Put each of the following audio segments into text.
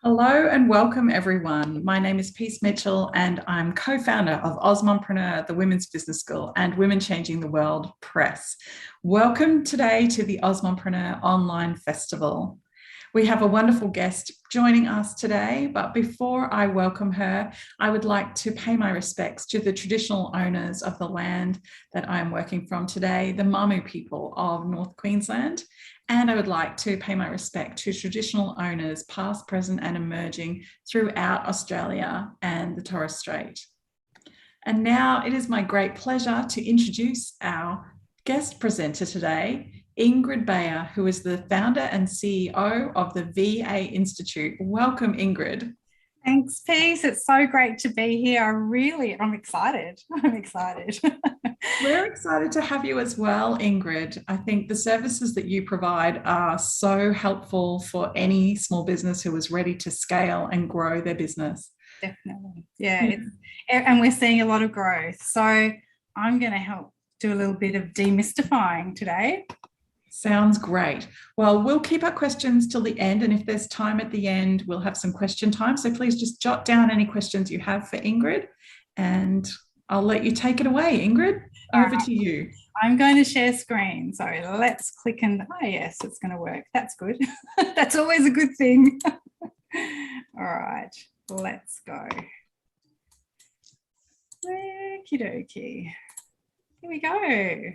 Hello and welcome everyone. My name is Peace Mitchell and I'm co-founder of Osmompreneur, the Women's Business School and Women Changing the World Press. Welcome today to the Osmompreneur Online Festival. We have a wonderful guest joining us today, but before I welcome her, I would like to pay my respects to the traditional owners of the land that I am working from today, the Mamu people of North Queensland. And I would like to pay my respect to traditional owners, past, present, and emerging throughout Australia and the Torres Strait. And now it is my great pleasure to introduce our guest presenter today, Ingrid Bayer, who is the founder and CEO of the VAInstitute. Welcome, Ingrid. Thanks, Peace. It's so great to be here. I'm excited. I'm excited. We're excited to have you as well, Ingrid. I think the services that you provide are so helpful for any small business who is ready to scale and grow their business. Definitely. Yeah. And we're seeing a lot of growth. So I'm going to help do a little bit of demystifying today. Sounds great. Well, we'll keep our questions till the end. And if there's time at the end, we'll have some question time. So please just jot down any questions you have for Ingrid and I'll let you take it away, Ingrid. Over to you. I'm going to share screen. So let's click and, oh yes, it's going to work. That's good. That's always a good thing. All right, let's go. Okie dokie. Here we go.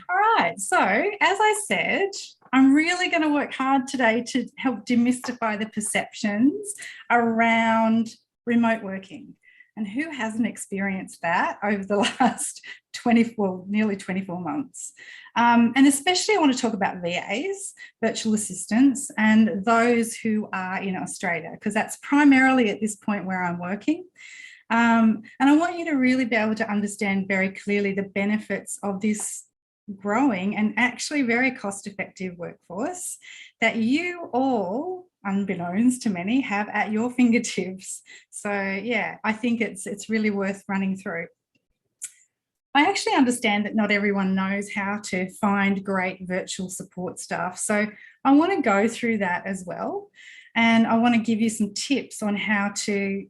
All right, so as I said, I'm really going to work hard today to help demystify the perceptions around remote working. And who hasn't experienced that over the last nearly 24 months? And especially I want to talk about VAs, virtual assistants, and those who are in Australia, because that's primarily at this point where I'm working. And I want you to really be able to understand very clearly the benefits of this growing and actually very cost-effective workforce that you all, unbeknownst to many, have at your fingertips. So yeah, I think it's really worth running through. I actually understand that not everyone knows how to find great virtual support staff. So I want to go through that as well. And I want to give you some tips on how to,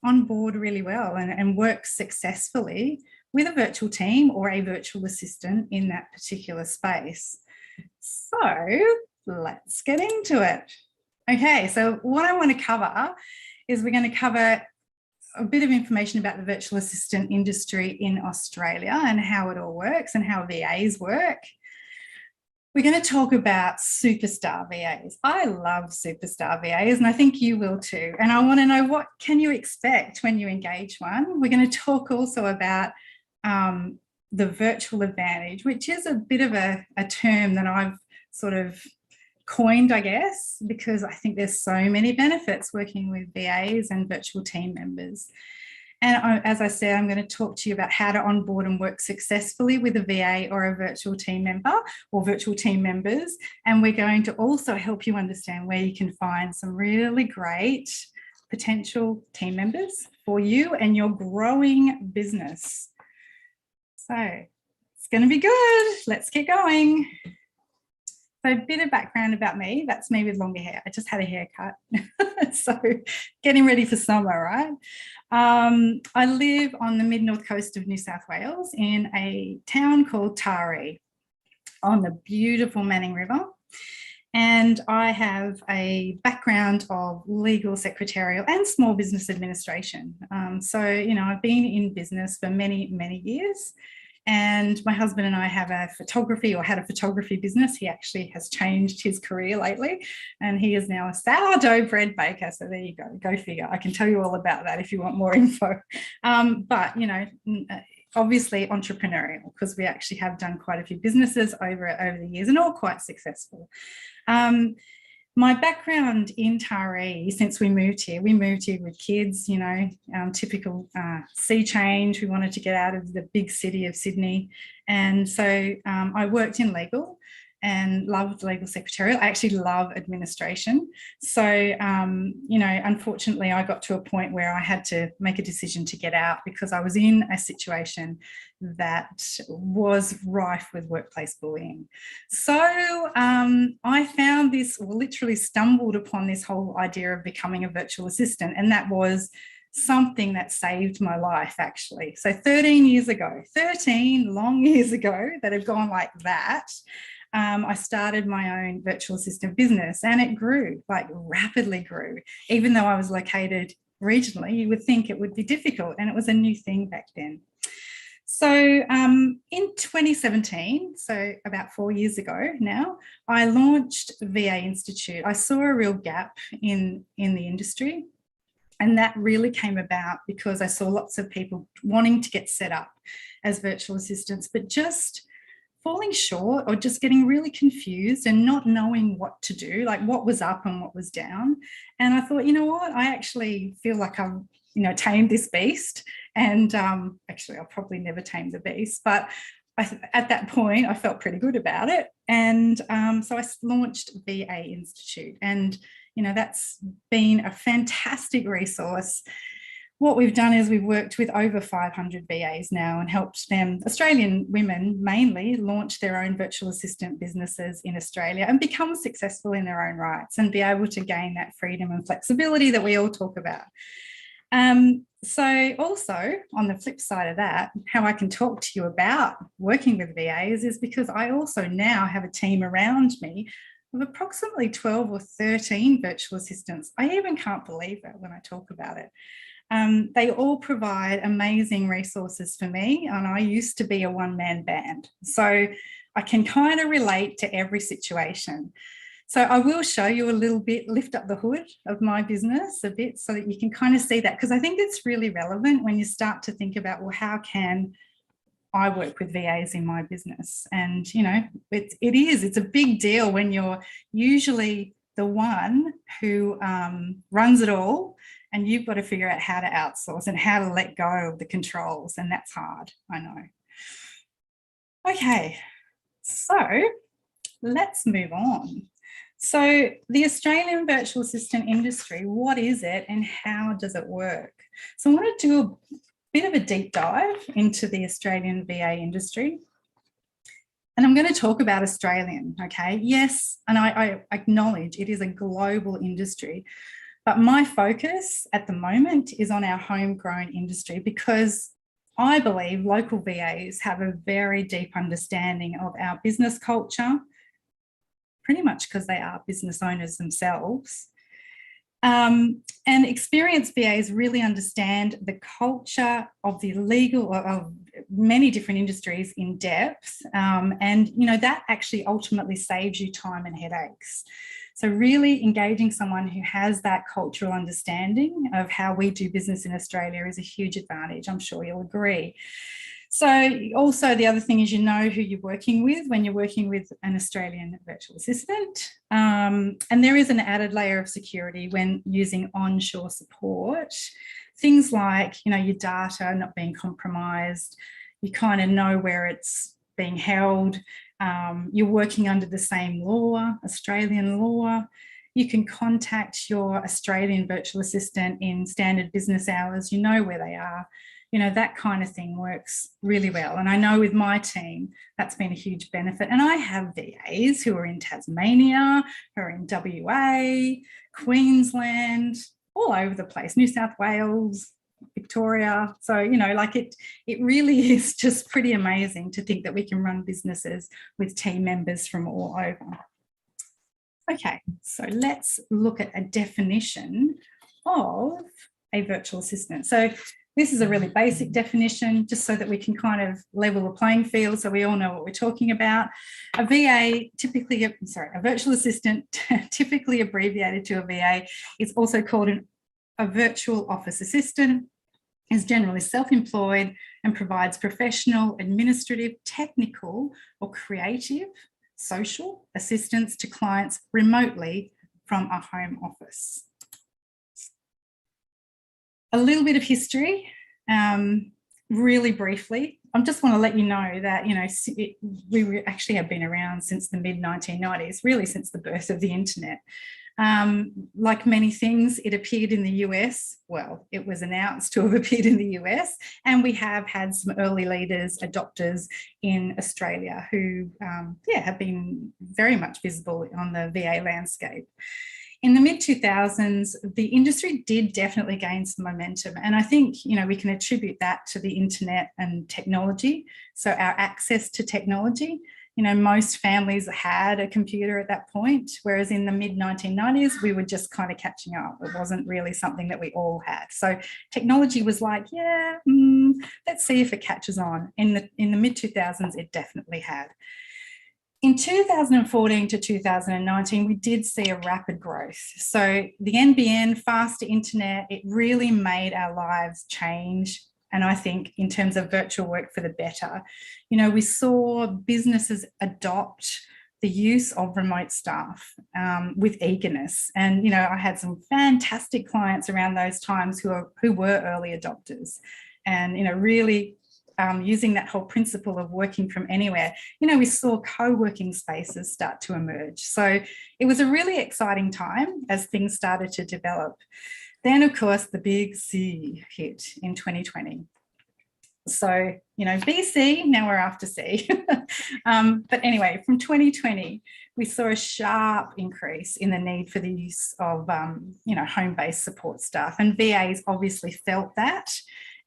onboard really well and work successfully with a virtual team or a virtual assistant in that particular space. So let's get into it. Okay, so what I want to cover is we're going to cover a bit of information about the virtual assistant industry in Australia and how it all works and how VAs work. We're going to talk about superstar VAs. I love superstar VAs and I think you will too. And I want to know, what can you expect when you engage one? We're going to talk also about the virtual advantage, which is a bit of a term that I've sort of coined, I guess, because I think there's so many benefits working with VAs and virtual team members. And as I said, I'm going to talk to you about how to onboard and work successfully with a VA or a virtual team member or virtual team members. And we're going to also help you understand where you can find some really great potential team members for you and your growing business. So it's going to be good. Let's get going. So a bit of background about me. That's me with longer hair. I just had a haircut. So getting ready for summer, right? I live on the mid-north coast of New South Wales in a town called Taree on the beautiful Manning River. And I have a background of legal, secretarial and small business administration. So, I've been in business for many, many years. And my husband and I have had a photography business. He actually has changed his career lately and he is now a sourdough bread baker. So there you go figure. I can tell you all about that if you want more info. But, obviously entrepreneurial, because we actually have done quite a few businesses over the years and all quite successful. My background in Taree, since we moved here with kids, typical sea change. We wanted to get out of the big city of Sydney. And so I worked in legal and loved legal secretarial. I actually love administration. So, you know, unfortunately, I got to a point where I had to make a decision to get out because I was in a situation that was rife with workplace bullying. So I found this, or literally stumbled upon this whole idea of becoming a virtual assistant, and that was something that saved my life, actually. So 13 years ago, 13 long years ago that have gone like that, I started my own virtual assistant business, and it grew, like rapidly grew. Even though I was located regionally, you would think it would be difficult, and it was a new thing back then. So in 2017, so about 4 years ago now, I launched VAInstitute. I saw a real gap in the industry. And that really came about because I saw lots of people wanting to get set up as virtual assistants, but just falling short or just getting really confused and not knowing what to do, like what was up and what was down. And I thought, you know what, I actually feel like I've, you know, tamed this beast. And actually, I'll probably never tame the beast, but at that point, I felt pretty good about it. And so I launched VAInstitute, and you know, that's been a fantastic resource. What we've done is we've worked with over 500 VAs now and helped them, Australian women mainly, launch their own virtual assistant businesses in Australia and become successful in their own rights and be able to gain that freedom and flexibility that we all talk about. So also on the flip side of that, how I can talk to you about working with VAs is because I also now have a team around me of approximately 12 or 13 virtual assistants. I even can't believe it when I talk about it. They all provide amazing resources for me, and I used to be a one-man band. So I can kind of relate to every situation. So I will show you a little bit, lift up the hood of my business a bit so that you can kind of see that, because I think it's really relevant when you start to think about, well, how can I work with VAs in my business? And, you know, it's a big deal when you're usually the one who runs it all, and you've got to figure out how to outsource and how to let go of the controls. And that's hard, I know. Okay, so let's move on. So the Australian virtual assistant industry, what is it and how does it work? So I want to do a bit of a deep dive into the Australian VA industry. And I'm going to talk about Australian, okay? Yes, and I acknowledge it is a global industry, but my focus at the moment is on our homegrown industry because I believe local VAs have a very deep understanding of our business culture, pretty much because they are business owners themselves. And experienced VAs really understand the culture of the legal, of many different industries in depth. And, you know, that actually ultimately saves you time and headaches. So really engaging someone who has that cultural understanding of how we do business in Australia is a huge advantage. I'm sure you'll agree. So also the other thing is, you know who you're working with when you're working with an Australian virtual assistant. And there is an added layer of security when using onshore support. Things like, you know, your data not being compromised, you kind of know where it's being held. You're working under the same law, Australian law. You can contact your Australian virtual assistant in standard business hours. You know where they are. You know, that kind of thing works really well. And I know with my team, that's been a huge benefit. And I have VAs who are in Tasmania, who are in WA, Queensland, all over the place, New South Wales, Victoria. So, you know, like it really is just pretty amazing to think that we can run businesses with team members from all over. Okay, so let's look at a definition of a virtual assistant. So this is a really basic definition, just so that we can kind of level the playing field so we all know what we're talking about. A VA, a virtual assistant, typically abbreviated to a VA, is also called a virtual office assistant, is generally self-employed and provides professional, administrative, technical, or creative, social assistance to clients remotely from a home office. A little bit of history, really briefly. just want to let you know that, we actually have been around since the mid-1990s, really since the birth of the internet. Like many things, it appeared in the US. Well, it was announced to have appeared in the US, and we have had some early leaders, adopters in Australia who, have been very much visible on the VA landscape. In the mid-2000s, the industry did definitely gain some momentum. And I think, we can attribute that to the internet and technology. So our access to technology, most families had a computer at that point, whereas in the mid-1990s, we were just kind of catching up. It wasn't really something that we all had. So technology was like, let's see if it catches on. In the mid-2000s, it definitely had. In 2014 to 2019, we did see a rapid growth. So the NBN, faster internet, it really made our lives change. And I think in terms of virtual work for the better, we saw businesses adopt the use of remote staff with eagerness. And, I had some fantastic clients around those times who were early adopters and, really using that whole principle of working from anywhere. We saw co-working spaces start to emerge. So it was a really exciting time as things started to develop. Then, of course, the big C hit in 2020. So, BC, now we're after C. But anyway, from 2020, we saw a sharp increase in the need for the use of, home-based support staff. And VAs obviously felt that.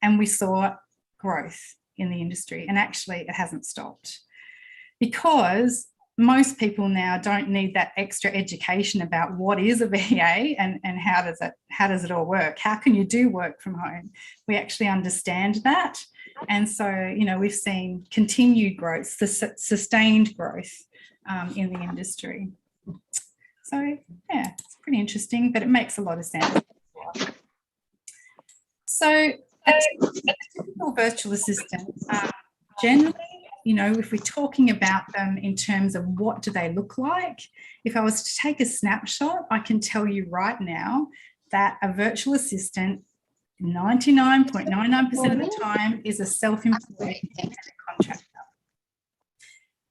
And we saw growth in the industry, and actually it hasn't stopped, because most people now don't need that extra education about what is a VA and how does it all work. How can you do work from home? We actually understand that, and so we've seen continued growth, sustained growth in the industry. So yeah, it's pretty interesting, but it makes a lot of sense. So a typical virtual assistant, generally, if we're talking about them in terms of what do they look like, if I was to take a snapshot, I can tell you right now that a virtual assistant, 99.99% of the time, is a self-employed contractor.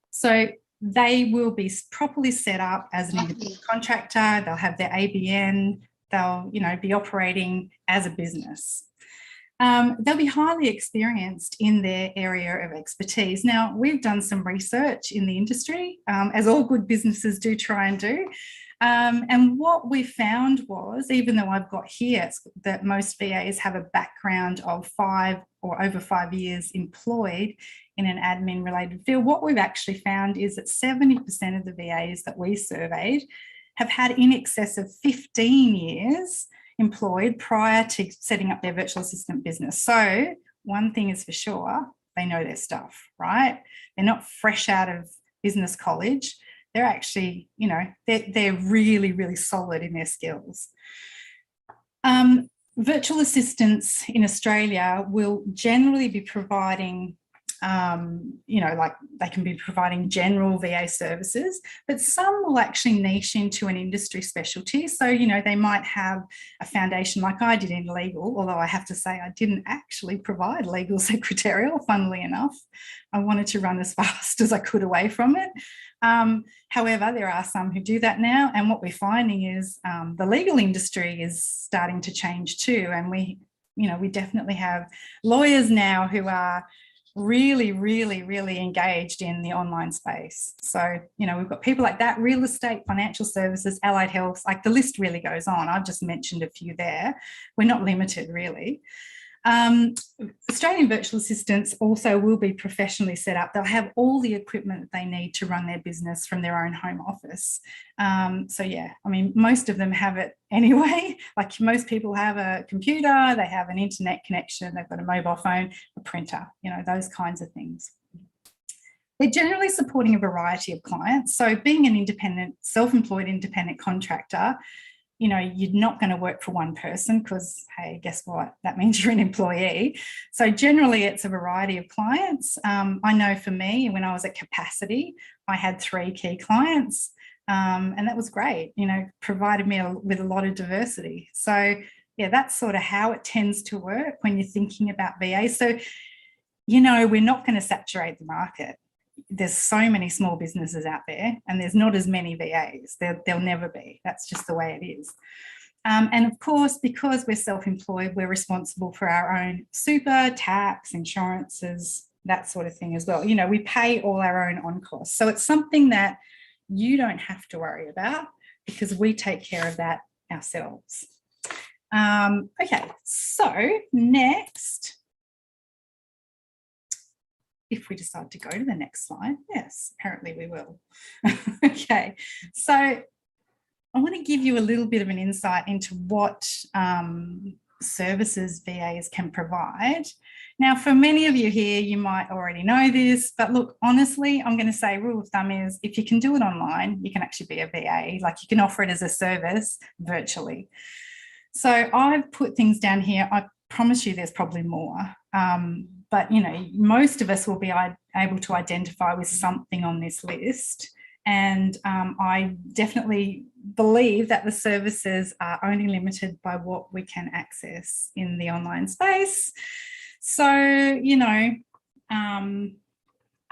So they will be properly set up as an independent contractor. They'll have their ABN. They'll, be operating as a business. They'll be highly experienced in their area of expertise. Now, we've done some research in the industry, as all good businesses do try and do. And what we found was, even though I've got here that most VAs have a background of 5 or over 5 years employed in an admin-related field, what we've actually found is that 70% of the VAs that we surveyed have had in excess of 15 years employed prior to setting up their virtual assistant business. So one thing is for sure, they know their stuff, right? They're not fresh out of business college. They're actually, they're really, really solid in their skills. Virtual assistants in Australia will generally be providing like they can be providing general VA services, but some will actually niche into an industry specialty. So, they might have a foundation like I did in legal, although I have to say I didn't actually provide legal secretarial, funnily enough. I wanted to run as fast as I could away from it. However, there are some who do that now, and what we're finding is the legal industry is starting to change too, and we definitely have lawyers now who are really, really, really engaged in the online space. So, we've got people like that, real estate, financial services, allied health, like the list really goes on. I've just mentioned a few there. We're not limited, really. Australian virtual assistants also will be professionally set up. They'll have all the equipment that they need to run their business from their own home office. So yeah, most of them have it anyway. Like most people have a computer, they have an internet connection, they've got a mobile phone, a printer, those kinds of things. They're generally supporting a variety of clients. So being an independent, self-employed independent contractor, you're not going to work for one person because, hey, guess what? That means you're an employee. So generally it's a variety of clients. I know for me, when I was at capacity, I had 3 key clients and that was great, provided me with a lot of diversity. So yeah, that's sort of how it tends to work when you're thinking about VA. So you know, we're not going to saturate the market. There's so many small businesses out there, and there's not as many VAs. There'll never be. That's just the way it is. And of course, because we're self-employed, we're responsible for our own super, tax, insurances, that sort of thing as well. You know, we pay all our own on costs. So it's something that you don't have to worry about because we take care of that ourselves. Okay, so next, if we decide to go to the next slide, yes, apparently we will. Okay, so I want to give you a little bit of an insight into what services VAs can provide. Now, for many of you here, you might already know this, but look, honestly, I'm going to say rule of thumb is if you can do it online, you can actually be a VA, like you can offer it as a service virtually. So I've put things down here. I promise you there's probably more, but you know, most of us will be able to identify with something on this list. And I definitely believe that the services are only limited by what we can access in the online space. So, you know,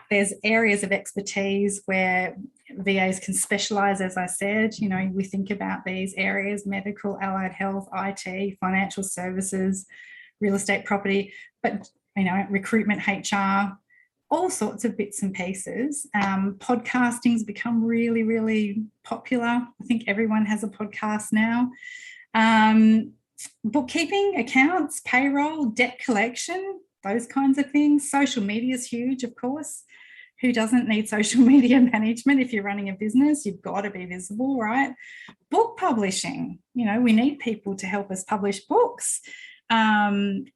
there's areas of expertise where VAs can specialise, as I said. You know, we think about these areas: medical, allied health, IT, financial services, real estate, property, but, you know, recruitment, HR, all sorts of bits and pieces. Podcasting's become really, really popular. I think everyone has a podcast now. Bookkeeping, accounts, payroll, debt collection, those kinds of things. Social media is huge, of course. Who doesn't need social media management? If you're running a business, you've got to be visible, right? Book publishing, you know, we need people to help us publish books. And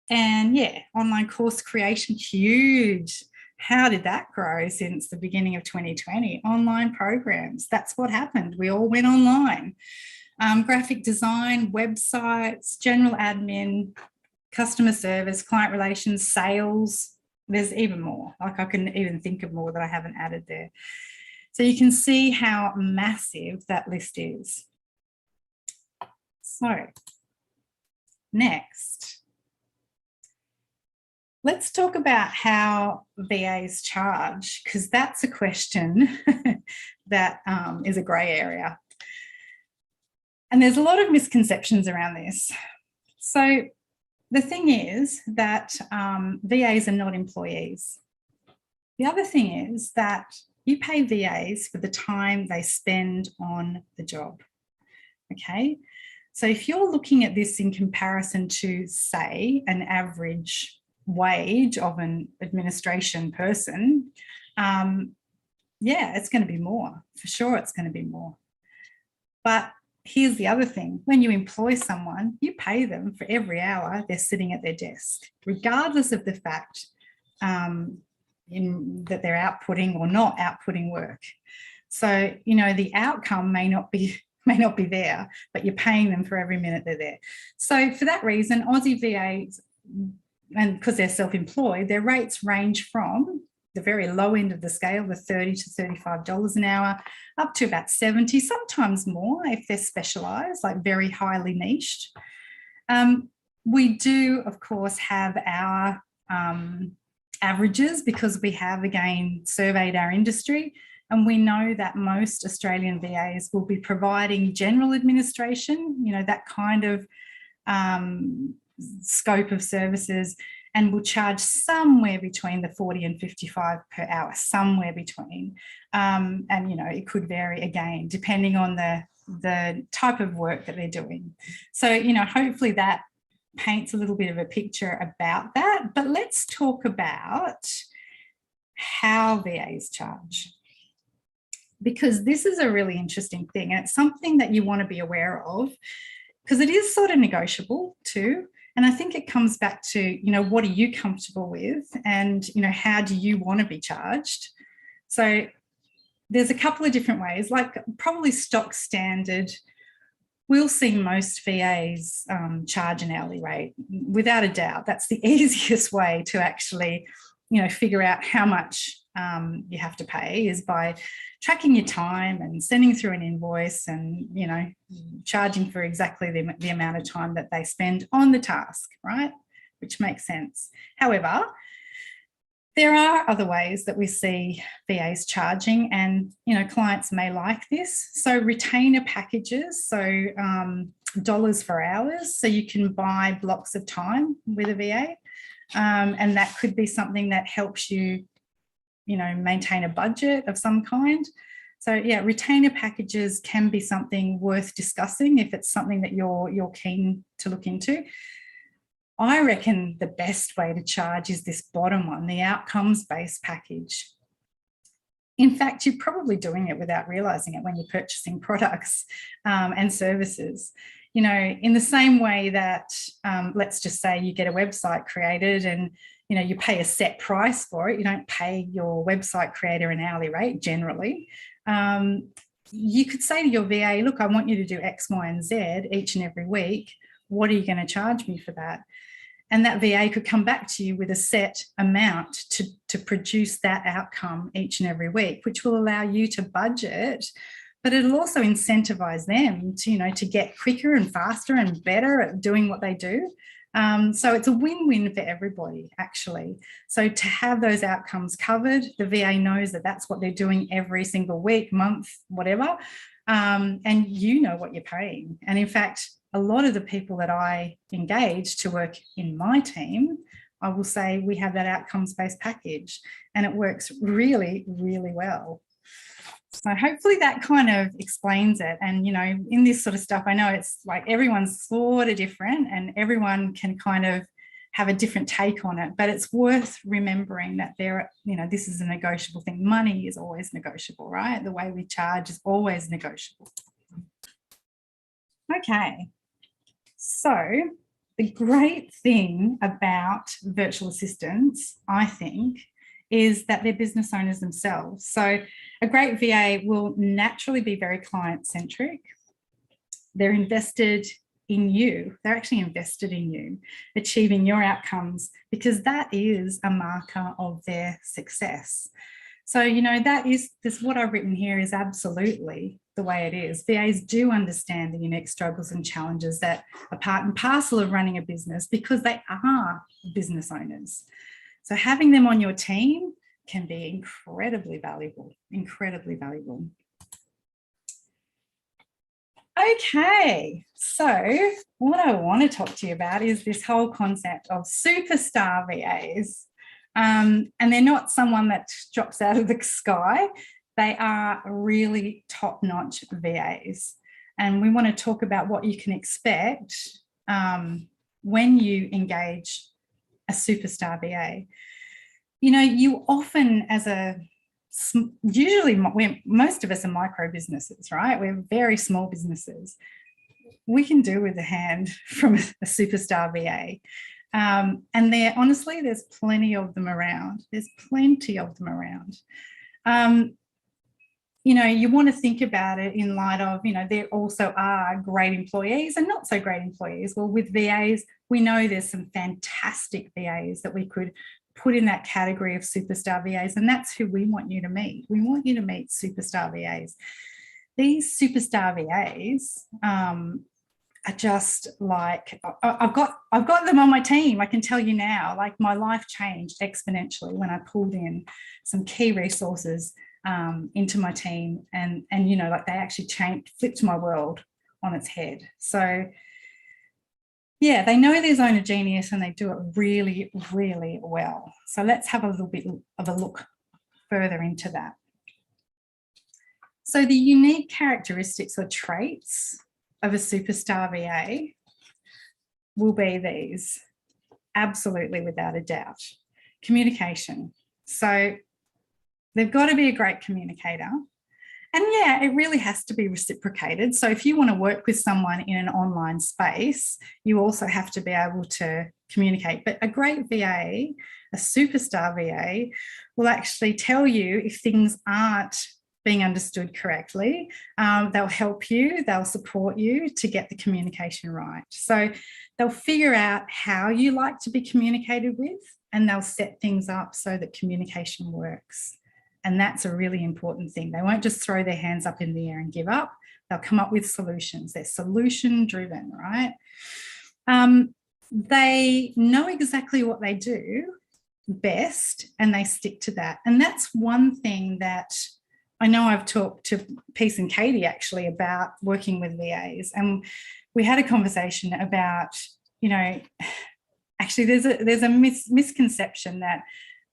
yeah, online course creation, huge. How did that grow since the beginning of 2020? Online programs, that's what happened. We all went online. Graphic design, websites, general admin, customer service, client relations, sales. There's even more. Like I can even think of more that I haven't added there. So you can see how massive that list is. So next, let's talk about how VAs charge, because that's a question that is a grey area. And there's a lot of misconceptions around this. So the thing is that VAs are not employees. The other thing is that you pay VAs for the time they spend on the job, okay? So if you're looking at this in comparison to, say, an average wage of an administration person, yeah, it's going to be more. For sure, it's going to be more. But here's the other thing. When you employ someone, you pay them for every hour they're sitting at their desk, regardless of the fact that they're outputting or not outputting work. So, you know, the outcome may not be there, but you're paying them for every minute they're there. So for that reason, Aussie VAs, and because they're self-employed, their rates range from the very low end of the scale, the $30 to $35 an hour, up to about 70, sometimes more if they're specialised, like very highly niched. We do, of course, have our averages because we have, again, surveyed our industry, and we know that most Australian VAs will be providing general administration, you know, that kind of scope of services, and will charge somewhere between the 40 and 55 per hour, somewhere between. And, you know, it could vary, again, depending on the type of work that they're doing. So, you know, hopefully that paints a little bit of a picture about that. But let's talk about how VAs charge, because this is a really interesting thing, and it's something that you want to be aware of, because it is sort of negotiable too. And I think it comes back to, you know, what are you comfortable with, and, you know, how do you want to be charged? So there's a couple of different ways, like probably stock standard. We'll see most VAs charge an hourly rate, without a doubt. That's the easiest way to actually, you know, figure out how much you have to pay, is by tracking your time and sending through an invoice and, you know, charging for exactly the amount of time that they spend on the task, right? Which makes sense. However, There are other ways that we see VAs charging, and clients may like this. So retainer packages, so dollars for hours, so you can buy blocks of time with a VA, and that could be something that helps you, maintain a budget of some kind. So yeah, retainer packages can be something worth discussing if it's something that you're keen to look into. I reckon the best way to charge is this bottom one, the outcomes-based package. In fact, you're probably doing it without realising it when you're purchasing products and services. In the same way that, let's just say you get a website created and, you pay a set price for it. You don't pay your website creator an hourly rate generally. You could say to your VA, look, I want you to do X, Y, and Z each and every week. What are you going to charge me for that? And that VA could come back to you with a set amount to produce that outcome each and every week, which will allow you to budget, but it'll also incentivize them to get quicker and faster and better at doing what they do. So it's a win-win for everybody, actually. So to have those outcomes covered, the VA knows that that's what they're doing every single week, month, whatever, and you know what you're paying. And in fact, a lot of the people that I engage to work in my team, I will say we have that outcomes-based package, and it works really, really well. So hopefully that kind of explains it. And, in this sort of stuff, I know it's like everyone's sort of different and everyone can kind of have a different take on it, but it's worth remembering that this is a negotiable thing. Money is always negotiable, right? The way we charge is always negotiable. Okay. So the great thing about virtual assistants, I think, is that they're business owners themselves. So a great VA will naturally be very client-centric. They're invested in you. They're actually invested in you, achieving your outcomes, because that is a marker of their success. So, this what I've written here is absolutely the way it is. VAs do understand the unique struggles and challenges that are part and parcel of running a business, because they are business owners. So having them on your team can be incredibly valuable, incredibly valuable. Okay, so what I want to talk to you about is this whole concept of superstar VAs. And they're not someone that drops out of the sky. They are really top-notch VAs. And we want to talk about what you can expect when you engage a superstar VA. You often, usually most of us are micro businesses, right? We're very small businesses. We can do with a hand from a superstar VA. And honestly, there's plenty of them around. There's plenty of them around. You want to think about it in light of, there also are great employees and not so great employees. Well, with VAs, we know there's some fantastic VAs that we could put in that category of superstar VAs, and that's who we want you to meet. We want you to meet superstar VAs. These superstar VAs are just like, I've got them on my team. I can tell you now, like, my life changed exponentially when I pulled in some key resources into my team, and like, they actually flipped my world on its head. So yeah, they know their zone of genius and they do it really, really well. So let's have a little bit of a look further into that. So the unique characteristics or traits of a superstar VA will be these, absolutely, without a doubt. Communication. So they've got to be a great communicator. And yeah, it really has to be reciprocated. So if you want to work with someone in an online space, you also have to be able to communicate. But a great VA, a superstar VA, will actually tell you if things aren't being understood correctly. They'll help you, they'll support you to get the communication right. So they'll figure out how you like to be communicated with, and they'll set things up so that communication works. And that's a really important thing. They won't just throw their hands up in the air and give up. They'll come up with solutions. They're solution driven, right? They know exactly what they do. best and they stick to that. And that's one thing that I know I've talked to Peace and Katie actually about working with VAs, and we had a conversation about, you know, actually there's a misconception that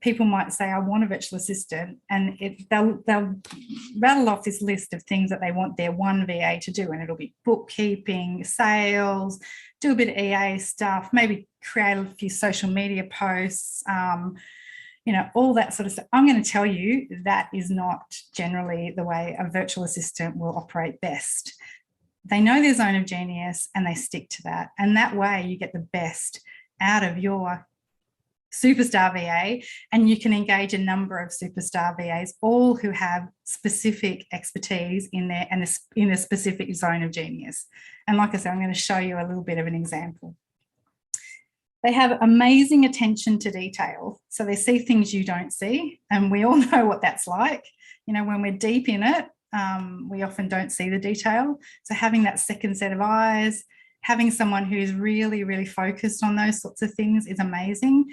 people might say, I want a virtual assistant, and they'll rattle off this list of things that they want their one VA to do, and it'll be bookkeeping, sales, do a bit of EA stuff, maybe create a few social media posts, you know, all that sort of stuff. I'm going to tell you that is not generally the way a virtual assistant will operate best. They know their zone of genius and they stick to that. And that way you get the best out of your superstar VA, and you can engage a number of superstar VAs, all who have specific expertise in their and in a specific zone of genius. And like I said, I'm going to show you a little bit of an example. They have amazing attention to detail. So they see things you don't see. And we all know what that's like. You know, when we're deep in it, we often don't see the detail. So having that second set of eyes, having someone who's really, really focused on those sorts of things is amazing.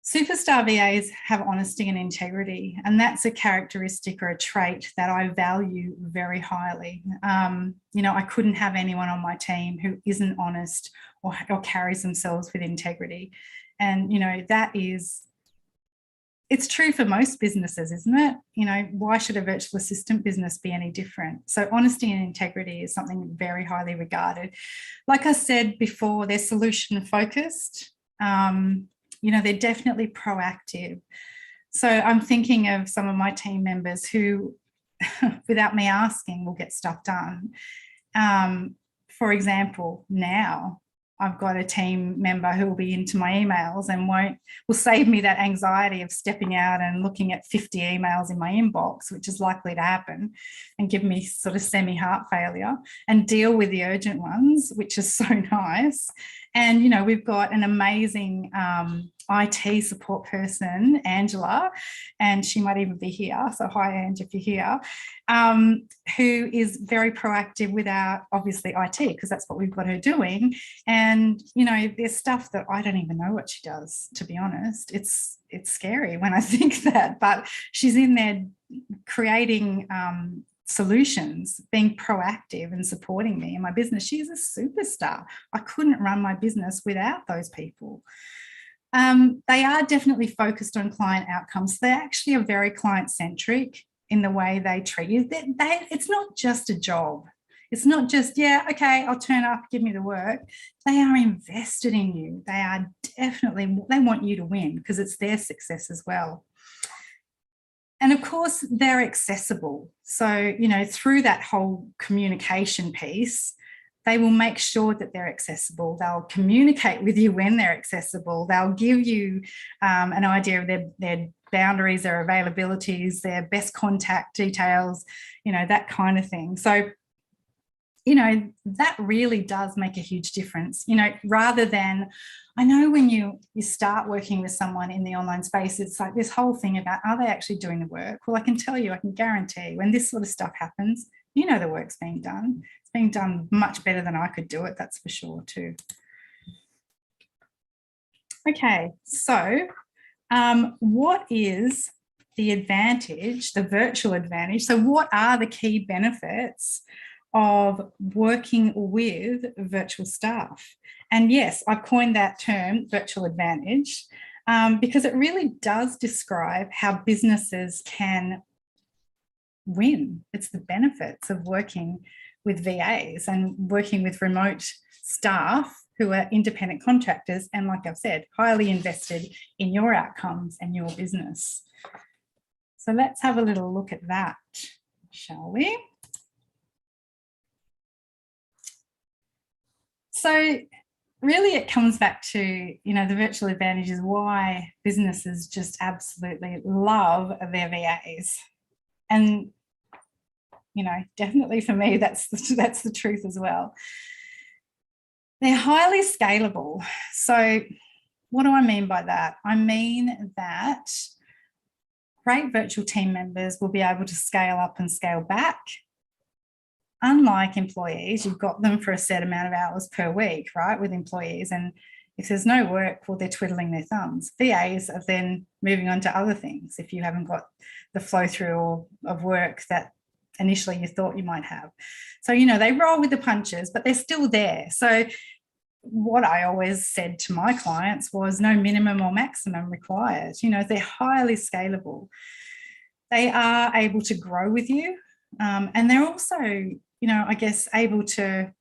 Superstar VAs have honesty and integrity, and that's a characteristic or a trait that I value very highly. You know, I couldn't have anyone on my team who isn't honest or carries themselves with integrity. And, you know, it's true for most businesses, isn't it? You know, why should a virtual assistant business be any different? So honesty and integrity is something very highly regarded. Like I said before, they're solution focused. You know, they're definitely proactive. So I'm thinking of some of my team members who, without me asking, will get stuff done. For example, now I've got a team member who will be into my emails and will save me that anxiety of stepping out and looking at 50 emails in my inbox, which is likely to happen, and give me sort of semi-heart failure, and deal with the urgent ones, which is so nice. And, you know, we've got an amazing IT support person, Angela, and she might even be here. So hi, Ange, if you're here, who is very proactive with our, obviously, IT, because that's what we've got her doing. And, you know, there's stuff that I don't even know what she does, to be honest. It's scary when I think that, but she's in there creating solutions, being proactive and supporting me in my business. She's a superstar. I couldn't run my business without those people. They are definitely focused on client outcomes. They actually are very client-centric in the way they treat you. It's not just a job. It's not just, yeah, okay, I'll turn up, give me the work. They are invested in you. They are definitely, they want you to win because it's their success as well. And of course, they're accessible. So, you know, through that whole communication piece, they will make sure that they're accessible. They'll communicate with you when they're accessible. They'll give you an idea of their boundaries, their availabilities, their best contact details, you know, that kind of thing. So, you know, that really does make a huge difference, you know, rather than, I know when you start working with someone in the online space, it's like this whole thing about, are they actually doing the work? Well, I can tell you, I can guarantee when this sort of stuff happens, you know, the work's being done. It's being done much better than I could do it, that's for sure too. Okay, so what is the advantage, the virtual advantage? So what are the key benefits of working with virtual staff? And yes, I've coined that term, virtual advantage, because it really does describe how businesses can win. It's the benefits of working with VAs and working with remote staff who are independent contractors and, like I've said, highly invested in your outcomes and your business. So let's have a little look at that, shall we? So really it comes back to, you know, the virtual advantage is why businesses just absolutely love their VAs. And, you know, definitely for me, that's the truth as well. They're highly scalable. So what do I mean by that? I mean that great virtual team members will be able to scale up and scale back. Unlike employees, you've got them for a set amount of hours per week, right, with employees, and If there's no work, well, they're twiddling their thumbs. VAs are then moving on to other things if you haven't got the flow through of work that initially you thought you might have. So, they roll with the punches, but they're still there. So what I always said to my clients was no minimum or maximum required. They're highly scalable. They are able to grow with you. And they're also, I guess, able to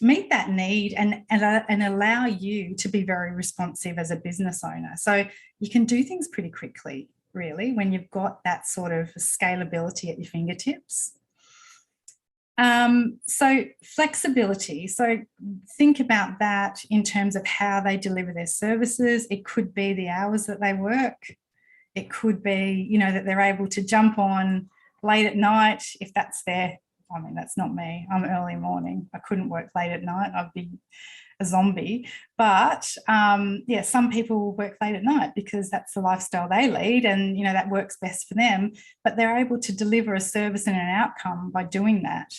meet that need and allow you to be very responsive as a business owner. So you can do things pretty quickly, really, when you've got that sort of scalability at your fingertips. So flexibility. So think about that in terms of how they deliver their services. It could be the hours that they work. It could be, that they're able to jump on late at night if that's that's not me. I'm early morning. I couldn't work late at night. I'd be a zombie. But some people work late at night because that's the lifestyle they lead, and that works best for them. But they're able to deliver a service and an outcome by doing that.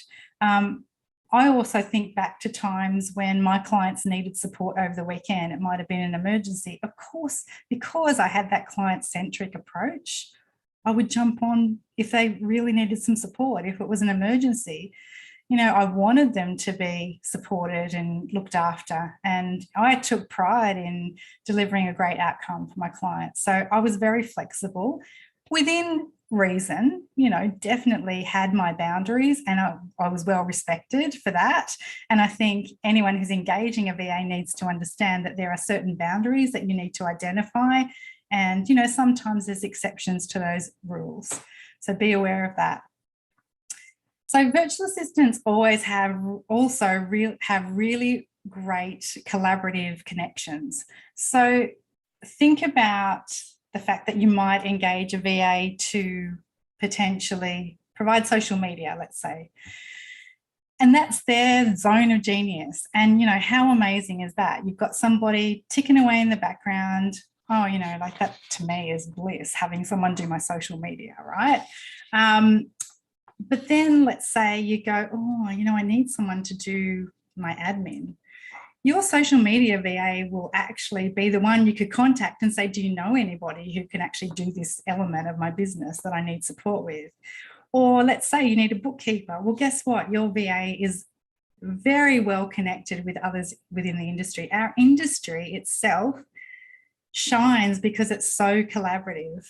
I also think back to times when my clients needed support over the weekend. It might have been an emergency. Of course, because I had that client-centric approach, I would jump on if they really needed some support. If it was an emergency, I wanted them to be supported and looked after. And I took pride in delivering a great outcome for my clients. So I was very flexible within reason, definitely had my boundaries, and I was well respected for that. And I think anyone who's engaging a VA needs to understand that there are certain boundaries that you need to identify. And, sometimes there's exceptions to those rules. So be aware of that. So virtual assistants always have really great collaborative connections. So think about the fact that you might engage a VA to potentially provide social media, let's say. And that's their zone of genius. And, how amazing is that? You've got somebody ticking away in the background. Oh, like that to me is bliss, having someone do my social media, right? But then let's say you go, I need someone to do my admin. Your social media VA will actually be the one you could contact and say, do you know anybody who can actually do this element of my business that I need support with? Or let's say you need a bookkeeper. Well, guess what? Your VA is very well connected with others within the industry. Our industry itself shines because it's so collaborative.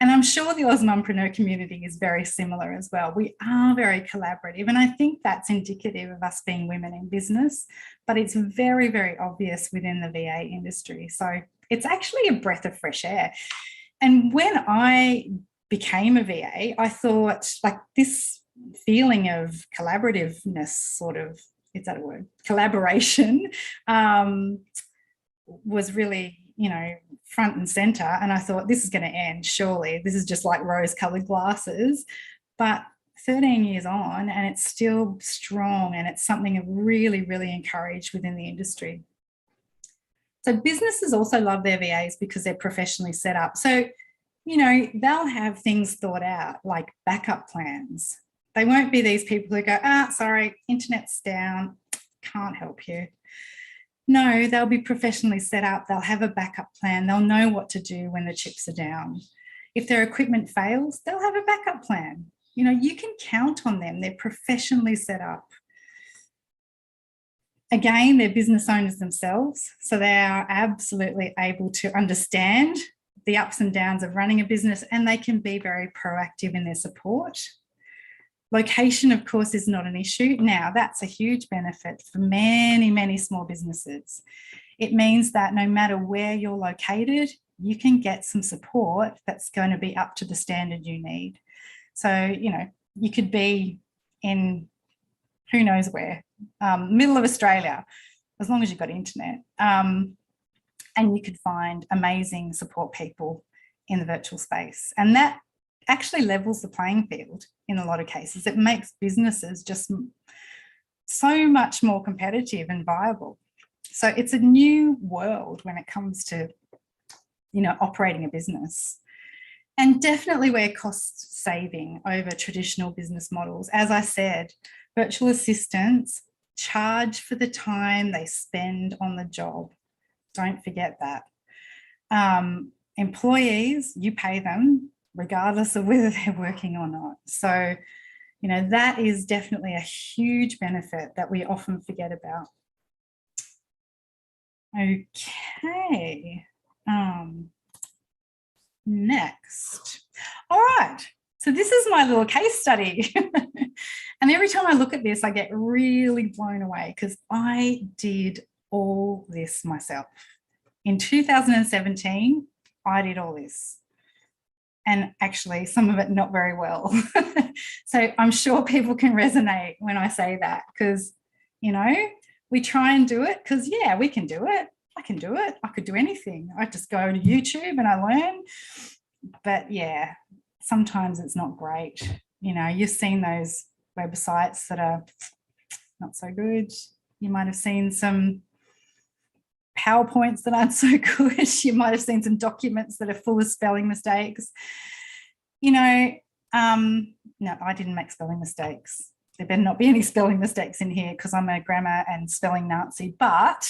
And I'm sure the Osmompreneur community is very similar as well. We are very collaborative, and I think that's indicative of us being women in business, but it's very, very obvious within the VA industry. So it's actually a breath of fresh air. And when I became a VA, I thought like this feeling of collaborativeness, sort of, is that a word? Collaboration was really, front and center. And I thought, this is going to end, surely. This is just like rose-colored glasses. But 13 years on, and it's still strong, and it's something I've really, really encouraged within the industry. So businesses also love their VAs because they're professionally set up. So, they'll have things thought out, like backup plans. They won't be these people who go, sorry, internet's down, can't help you. No, they'll be professionally set up. They'll have a backup plan. They'll know what to do when the chips are down. If their equipment fails, they'll have a backup plan. You can count on them. They're professionally set up. Again, they're business owners themselves, so they are absolutely able to understand the ups and downs of running a business, and they can be very proactive in their support. Location, of course, is not an issue. Now, that's a huge benefit for many, many small businesses. It means that no matter where you're located, you can get some support that's going to be up to the standard you need. So, you could be in who knows where, middle of Australia, as long as you've got internet. And you could find amazing support people in the virtual space. And that actually levels the playing field in a lot of cases. It makes businesses just so much more competitive and viable. So it's a new world when it comes to, operating a business. And definitely we're cost saving over traditional business models. As I said, virtual assistants charge for the time they spend on the job. Don't forget that. Employees, you pay them regardless of whether they're working or not. So, you know, that is definitely a huge benefit that we often forget about. Okay. Next. All right. So this is my little case study. And every time I look at this, I get really blown away because I did all this myself. In 2017, I did all this. And actually, some of it not very well. So I'm sure people can resonate when I say that because, you know, we try and do it because, yeah, we can do it. I can do it. I could do anything. I just go to YouTube and I learn. But, yeah, sometimes it's not great. You know, you've seen those websites that are not so good. You might have seen some PowerPoints that aren't so good. You might have seen some documents that are full of spelling mistakes. You know, no, I didn't make spelling mistakes. There better not be any spelling mistakes in here because I'm a grammar and spelling Nazi. But,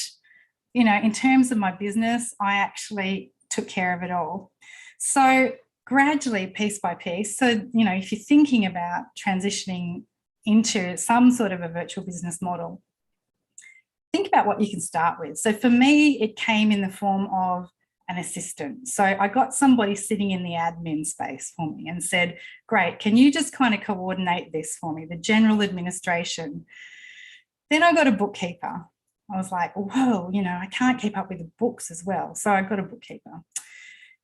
you know, in terms of my business, I actually took care of it all. So gradually, piece by piece. So, you know, if you're thinking about transitioning into some sort of a virtual business model, think about what you can start with. So for me, it came in the form of an assistant. So I got somebody sitting in the admin space for me and said, great, can you just kind of coordinate this for me, the general administration? Then I got a bookkeeper. I was like, whoa, you know, I can't keep up with the books as well. So I got a bookkeeper.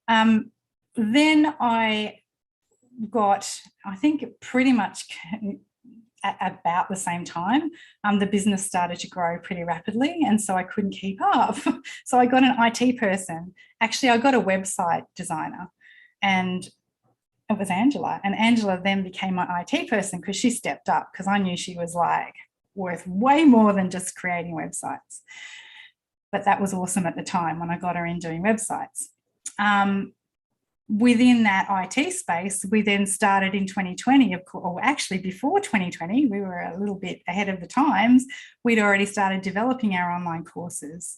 Then I got, I think pretty much at about the same time, the business started to grow pretty rapidly, and so I couldn't keep up. So I got an IT person. Actually, I got a website designer, and it was Angela. And Angela then became my IT person because she stepped up because I knew she was like worth way more than just creating websites. But that was awesome at the time when I got her in doing websites. Within that IT space, we then started in 2020, or actually before 2020, we were a little bit ahead of the times. We'd already started developing our online courses.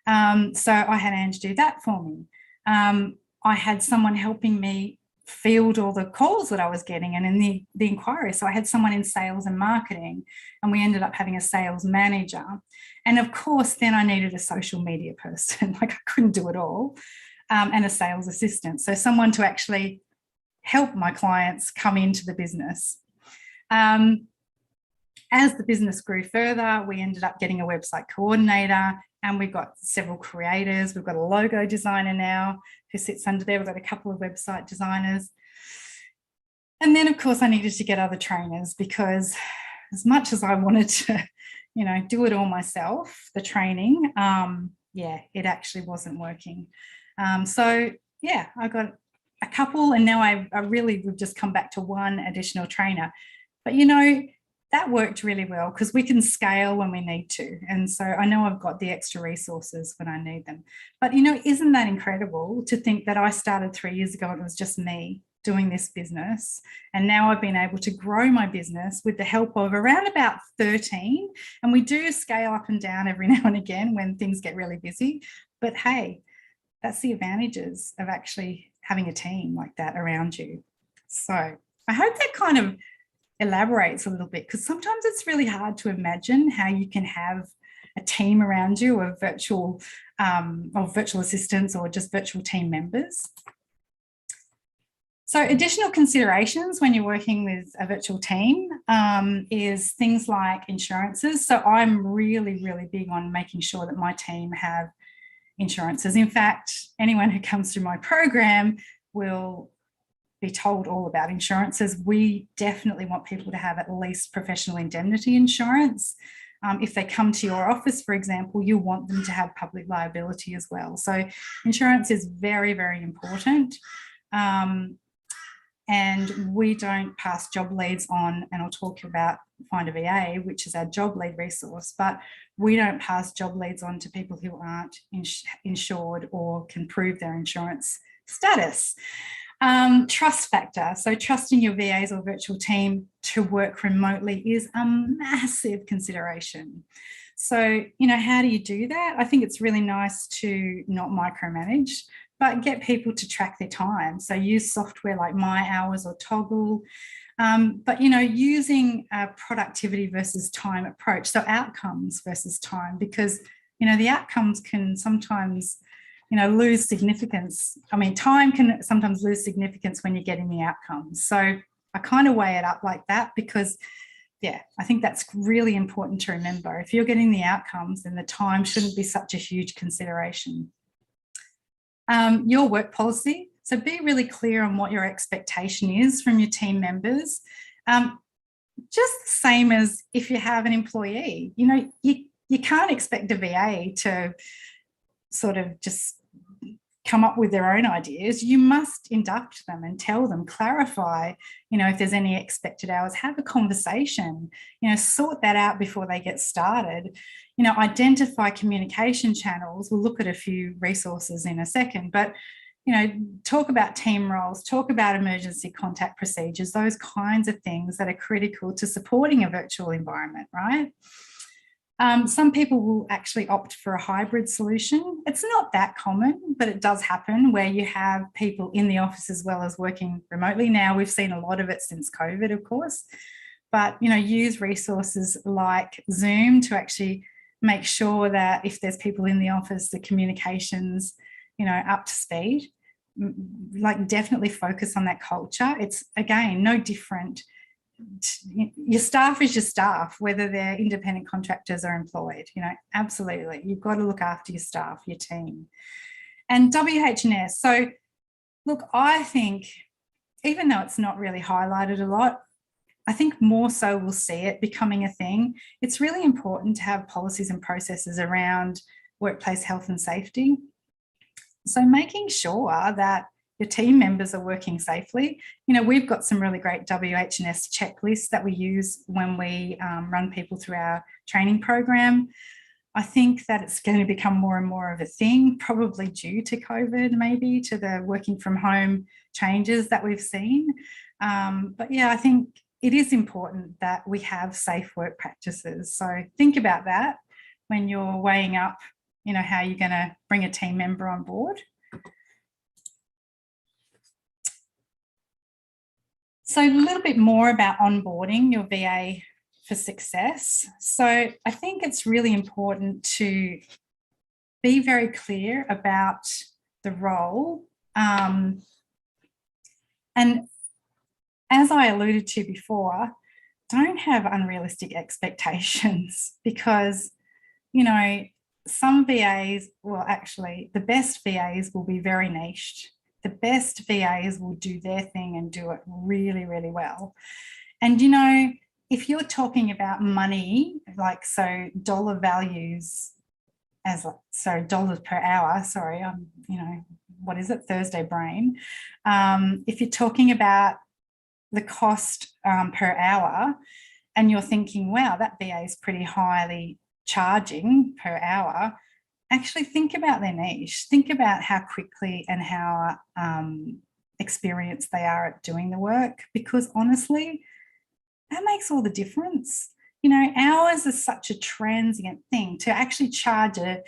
So I had Ange do that for me. I had someone helping me field all the calls that I was getting and in the inquiries. So I had someone in sales and marketing, and we ended up having a sales manager. And of course, then I needed a social media person. Like I couldn't do it all. And a sales assistant. So someone to actually help my clients come into the business. As the business grew further, we ended up getting a website coordinator, and we've got several creators. We've got a logo designer now who sits under there. We've got a couple of website designers. And then, of course, I needed to get other trainers because as much as I wanted to, you know, do it all myself, the training, yeah, it actually wasn't working. So, yeah, I got a couple, and now we've just come back to one additional trainer. But, you know, that worked really well because we can scale when we need to. And so I know I've got the extra resources when I need them. But, you know, isn't that incredible to think that I started 3 years ago and it was just me doing this business, and now I've been able to grow my business with the help of around about 13. And we do scale up and down every now and again when things get really busy. But, hey, that's the advantages of actually having a team like that around you. So I hope that kind of elaborates a little bit, because sometimes it's really hard to imagine how you can have a team around you of virtual assistants or just virtual team members. So additional considerations when you're working with a virtual team is things like insurances. So I'm really, really big on making sure that my team have insurances. In fact, anyone who comes through my program will be told all about insurances. We definitely want people to have at least professional indemnity insurance. If they come to your office, for example, you want them to have public liability as well. So insurance is very, very important. And we don't pass job leads on, and I'll talk about Find a VA, which is our job lead resource, but we don't pass job leads on to people who aren't insured or can prove their insurance status. Trust factor. So trusting your VAs or virtual team to work remotely is a massive consideration. So, how do you do that? I think it's really nice to not micromanage, but get people to track their time. So use software like My Hours or Toggle, but, using a productivity versus time approach. So outcomes versus time, because, the outcomes can sometimes, lose significance. I mean, time can sometimes lose significance when you're getting the outcomes. So I kind of weigh it up like that because, yeah, I think that's really important to remember. If you're getting the outcomes, then the time shouldn't be such a huge consideration. Your work policy. So be really clear on what your expectation is from your team members. Just the same as if you have an employee, you can't expect a VA to sort of just come up with their own ideas. You must induct them and tell them, clarify, if there's any expected hours, have a conversation, sort that out before they get started, identify communication channels. We'll look at a few resources in a second, but, talk about team roles, talk about emergency contact procedures, those kinds of things that are critical to supporting a virtual environment, right? Some people will actually opt for a hybrid solution. It's not that common, but it does happen where you have people in the office as well as working remotely. Now, we've seen a lot of it since COVID, of course, but, use resources like Zoom to actually make sure that if there's people in the office, the communication's, up to speed. Like, definitely focus on that culture. It's, again, no different. Your staff is your staff, whether they're independent contractors or employed, absolutely. You've got to look after your staff, your team. And WH&S. So look, I think, even though it's not really highlighted a lot, I think more so we'll see it becoming a thing. It's really important to have policies and processes around workplace health and safety. So making sure that your team members are working safely. We've got some really great WH&S checklists that we use when we run people through our training program. I think that it's going to become more and more of a thing, probably due to COVID, maybe to the working from home changes that we've seen. But yeah, I think it is important that we have safe work practices. So think about that when you're weighing up, how you're going to bring a team member on board. So a little bit more about onboarding your VA for success. So I think it's really important to be very clear about the role. And as I alluded to before, don't have unrealistic expectations because, some VAs, well, actually, the best VAs will be very niched. The best VAs will do their thing and do it really, really well. And, if you're talking about money, like, so dollar values dollars per hour, sorry, what is it? Thursday brain. If you're talking about the cost per hour and you're thinking, wow, that VA is pretty highly charging per hour, actually think about their niche. Think about how quickly and how experienced they are at doing the work, because honestly, that makes all the difference. Hours are such a transient thing. To actually charge a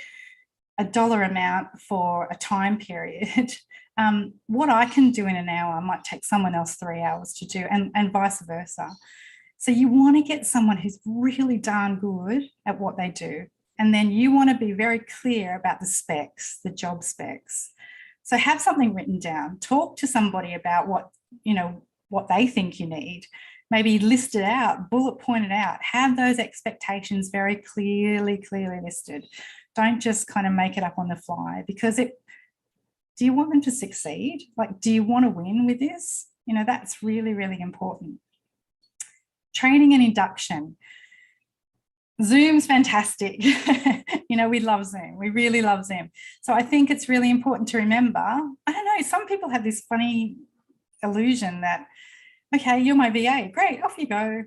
dollar amount for a time period, what I can do in an hour might take someone else 3 hours to do, and vice versa. So you want to get someone who's really darn good at what they do. And then you want to be very clear about the specs, the job specs. So have something written down. Talk to somebody about what they think you need. Maybe list it out, bullet point it out. Have those expectations very clearly listed. Don't just kind of make it up on the fly, because do you want them to succeed? Like, do you want to win with this? That's really, really important. Training and induction. Zoom's fantastic. We love Zoom. We really love Zoom. So I think it's really important to remember, I don't know, some people have this funny illusion that, okay, you're my VA. Great, off you go.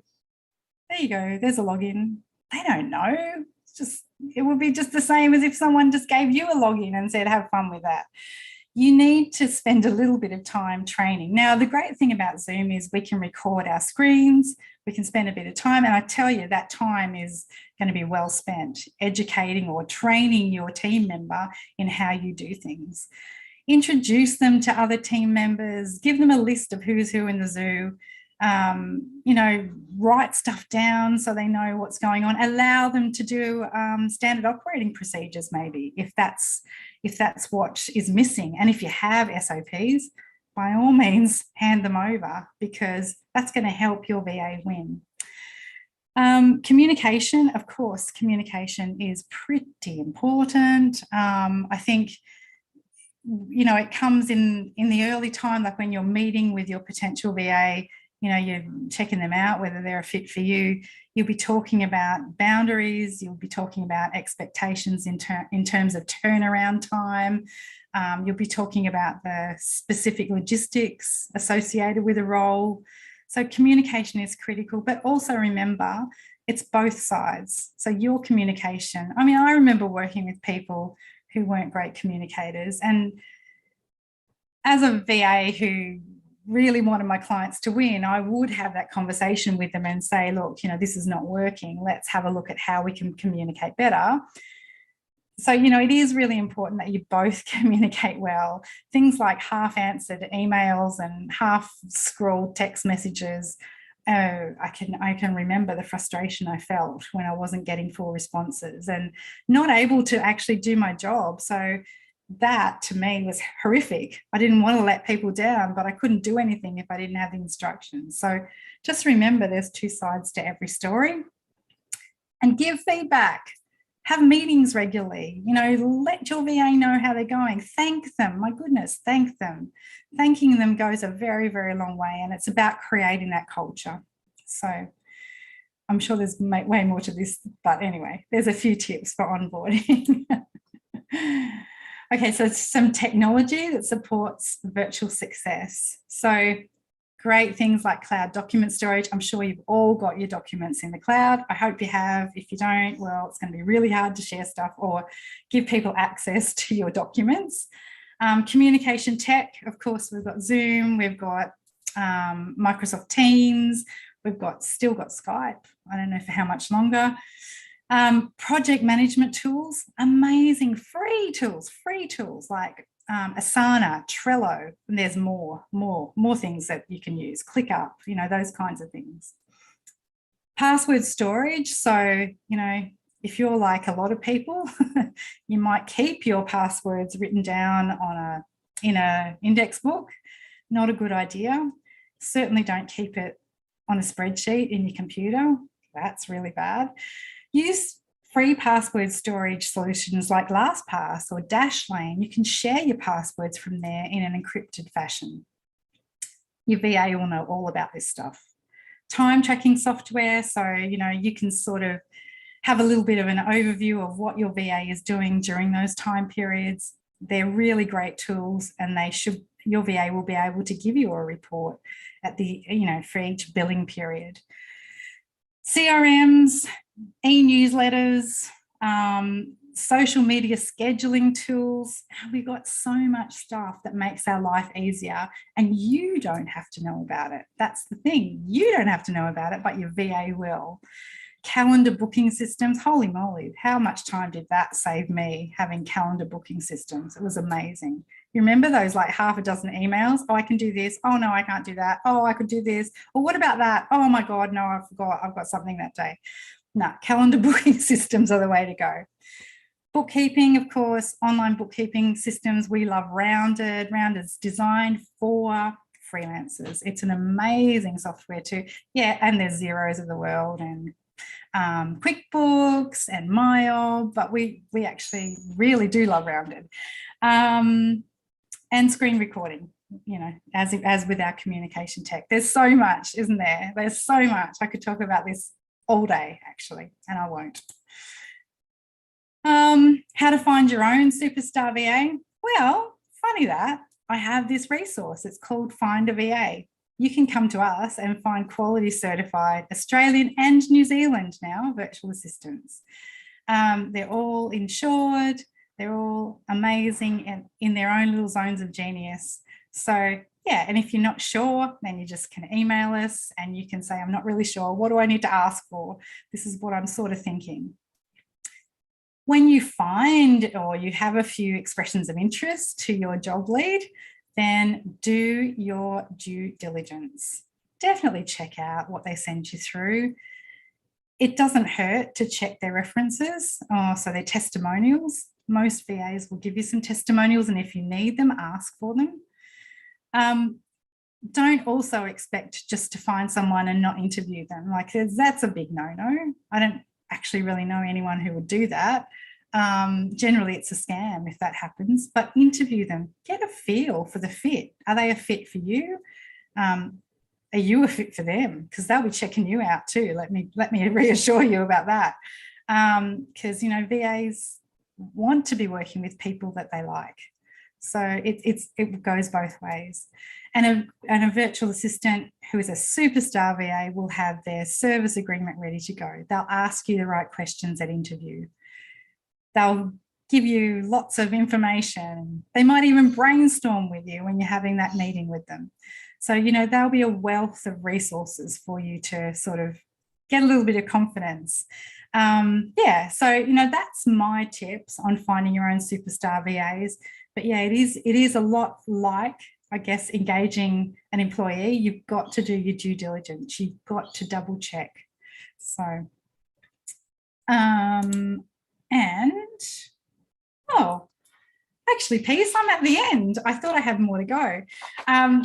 There you go. There's a login. They don't know. It would be just the same as if someone just gave you a login and said, have fun with that. you need to spend a little bit of time training. Now, the great thing about Zoom is we can record our screens, we can spend a bit of time, and I tell you that time is going to be well spent educating or training your team member in how you do things. Introduce them to other team members, give them a list of who's who in the zoo, write stuff down so they know what's going on, allow them to do standard operating procedures maybe if that's what is missing. And if you have SOPs, by all means hand them over, because that's going to help your VA win. Communication, of course, communication is pretty important. I think it comes in the early time, like when you're meeting with your potential VA, you're checking them out, whether they're a fit for you. You'll be talking about boundaries. You'll be talking about expectations in terms of turnaround time. You'll be talking about the specific logistics associated with a role. So communication is critical, but also remember, it's both sides. So your communication, I remember working with people who weren't great communicators, and as a VA who really wanted my clients to win, I would have that conversation with them and say, look, this is not working. Let's have a look at how we can communicate better. So, it is really important that you both communicate well. Things like half-answered emails and half-scrawled text messages. I can remember the frustration I felt when I wasn't getting full responses and not able to actually do my job. So that to me was horrific. I didn't want to let people down, but I couldn't do anything if I didn't have the instructions. So just remember, there's two sides to every story. And give feedback. Have meetings regularly. Let your VA know how they're going. Thank them. My goodness, thank them. Thanking them goes a very, very long way, and it's about creating that culture. So I'm sure there's way more to this, but anyway, there's a few tips for onboarding. Okay, so some technology that supports virtual success. So great things like cloud document storage. I'm sure you've all got your documents in the cloud. I hope you have. If you don't, well, it's going to be really hard to share stuff or give people access to your documents. Communication tech, of course, we've got Zoom, we've got Microsoft Teams, we've still got Skype. I don't know for how much longer. Project management tools, amazing free tools like Asana, Trello, and there's more things that you can use. ClickUp, those kinds of things. Password storage. So, if you're like a lot of people, you might keep your passwords written down in an index book. Not a good idea. Certainly don't keep it on a spreadsheet in your computer. That's really bad. Use free password storage solutions like LastPass or Dashlane. You can share your passwords from there in an encrypted fashion. Your VA will know all about this stuff. Time tracking software, so you can sort of have a little bit of an overview of what your VA is doing during those time periods. They're really great tools, and your VA will be able to give you a report at the for each billing period. CRMs, e-newsletters, social media scheduling tools. We've got so much stuff that makes our life easier, and you don't have to know about it. That's the thing. You don't have to know about it, but your VA will. Calendar booking systems. Holy moly, how much time did that save me, having calendar booking systems? It was amazing. You remember those like half a dozen emails? Oh, I can do this. Oh, no, I can't do that. Oh, I could do this. Or what about that? Oh, my God, no, I forgot. I've got something that day. No, calendar booking systems are the way to go. Bookkeeping, of course, online bookkeeping systems. We love Rounded. Rounded's designed for freelancers. It's an amazing software too. Yeah, and there's Xeros of the world and QuickBooks and MyOb, but we actually really do love Rounded. And screen recording, as with our communication tech. There's so much, isn't there? There's so much. I could talk about this all day, actually, and I won't. How to find your own superstar VA? Well, funny that. I have this resource. It's called Find a VA. You can come to us and find quality certified Australian and New Zealand now virtual assistants. They're all insured. They're all amazing and in their own little zones of genius. So yeah, and if you're not sure, then you just can email us and you can say, I'm not really sure. What do I need to ask for? This is what I'm sort of thinking. When you find or you have a few expressions of interest to your job lead, then do your due diligence. Definitely check out what they send you through. It doesn't hurt to check their references, so their testimonials. Most VAs will give you some testimonials, and if you need them, ask for them. Don't also expect just to find someone and not interview them. Like, that's a big no-no. I don't actually really know anyone who would do that. Generally, it's a scam if that happens, but interview them. Get a feel for the fit. Are they a fit for you? Are you a fit for them? Because they'll be checking you out too. Let me reassure you about that. Because, you know, VAs want to be working with people that they like. So it goes both ways. And a virtual assistant who is a superstar VA will have their service agreement ready to go. They'll ask you the right questions at interview. They'll give you lots of information. They might even brainstorm with you when you're having that meeting with them. So, you know, there'll be a wealth of resources for you to sort of get a little bit of confidence. Yeah, so, you know, that's my tips on finding your own superstar VAs. But yeah, it is a lot like, I guess, engaging an employee. You've got to do your due diligence. You've got to double check. So, actually, Peace, I'm at the end. I thought I had more to go.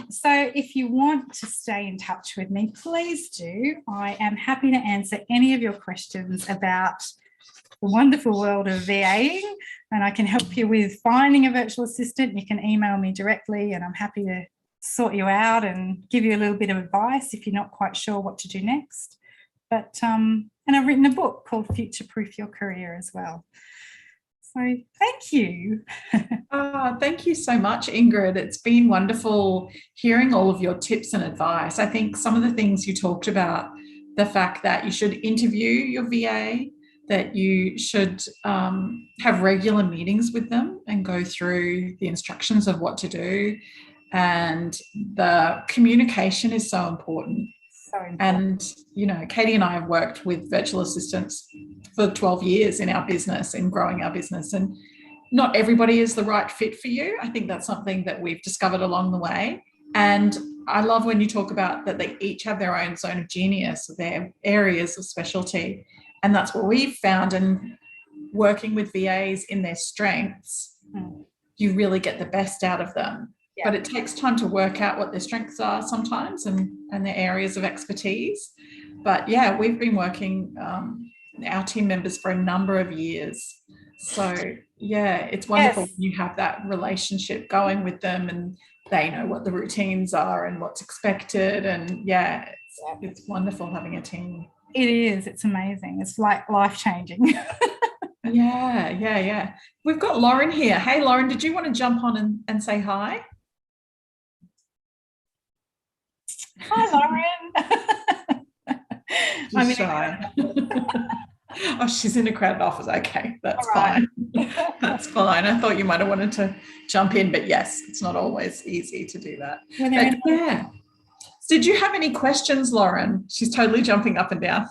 So if you want to stay in touch with me, please do. I am happy to answer any of your questions about the wonderful world of VAing, and I can help you with finding a virtual assistant. You can email me directly and I'm happy to sort you out and give you a little bit of advice if you're not quite sure what to do next. But and I've written a book called Future Proof Your Career as well. So thank you. Thank you so much, Ingrid. It's been wonderful hearing all of your tips and advice. I think some of the things you talked about, the fact that you should interview your VA, that you should have regular meetings with them and go through the instructions of what to do. And the communication is so important. And, you know, Katie and I have worked with virtual assistants for 12 years in our business and growing our business. And not everybody is the right fit for you. I think that's something that we've discovered along the way. And I love when you talk about that they each have their own zone of genius, their areas of specialty. And that's what we've found. And working with VAs in their strengths, you really get the best out of them. Yeah. But it takes time to work out what their strengths are sometimes and their areas of expertise. But yeah, we've been working our team members for a number of years. So yeah, it's wonderful when you have that relationship going with them and they know what the routines are and what's expected. And yeah, it's wonderful having a team. It is. It's amazing. It's like life-changing. Yeah. We've got Lauren here. Hey, Lauren, did you want to jump on and say hi? Hi, Lauren. She's shy. Oh, she's in a crowded office. Okay, that's fine. That's fine. I thought you might have wanted to jump in, but yes, it's not always easy to do that. But yeah. Did you have any questions, Lauren? She's totally jumping up and down.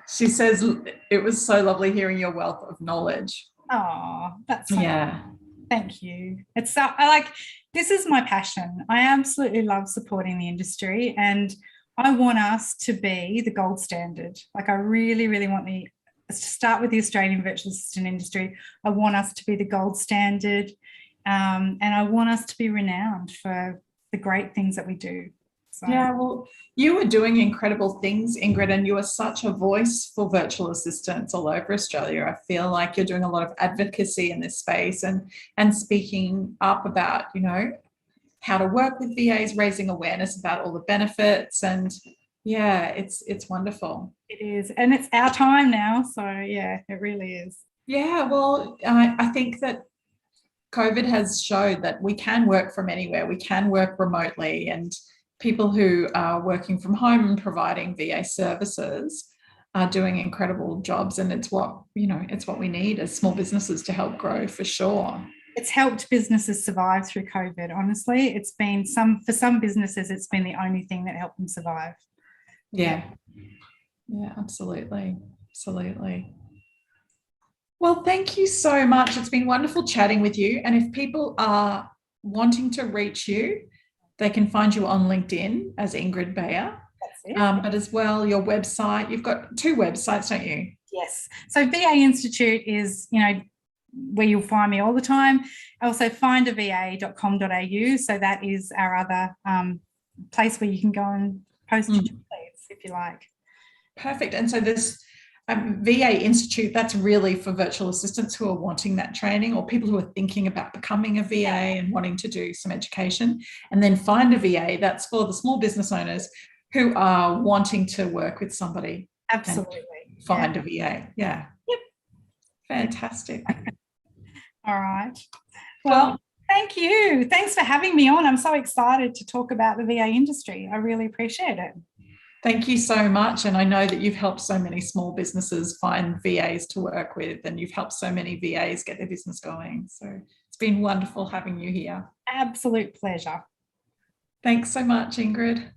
She says it was so lovely hearing your wealth of knowledge. Oh, that's fun. Yeah. Thank you. It's this is my passion. I absolutely love supporting the industry, and I want us to be the gold standard. Like, I really, really want to start with the Australian virtual assistant industry. I want us to be the gold standard, and I want us to be renowned for the great things that we do. So. Yeah, well, you are doing incredible things, Ingrid, and you are such a voice for virtual assistants all over Australia. I feel like you're doing a lot of advocacy in this space and speaking up about, you know, how to work with VAs, raising awareness about all the benefits. And yeah, it's wonderful. It is. And it's our time now. So yeah, it really is. Yeah, well, I think that COVID has showed that we can work from anywhere. We can work remotely, and people who are working from home and providing VA services are doing incredible jobs, and it's what we need as small businesses to help grow, for sure. It's helped businesses survive through COVID. Honestly, it's been for some businesses, it's been the only thing that helped them survive. Yeah, absolutely. Well, thank you so much. It's been wonderful chatting with you. And if people are wanting to reach you, they can find you on LinkedIn as Ingrid Bayer. That's it. But as well, your website. You've got 2 websites, don't you? Yes. So VAInstitute is, where you'll find me all the time. Also findava.com.au. So that is our other place where you can go and post your leads if you like. Perfect. And so this VAInstitute, that's really for virtual assistants who are wanting that training, or people who are thinking about becoming a VA and wanting to do some education. And then Find a VA, that's for the small business owners who are wanting to work with somebody. Absolutely. Find a VA. Yeah. Yep. Fantastic. All right. Well, thank you. Thanks for having me on. I'm so excited to talk about the VA industry. I really appreciate it. Thank you so much. And I know that you've helped so many small businesses find VAs to work with, and you've helped so many VAs get their business going. So it's been wonderful having you here. Absolute pleasure. Thanks so much, Ingrid.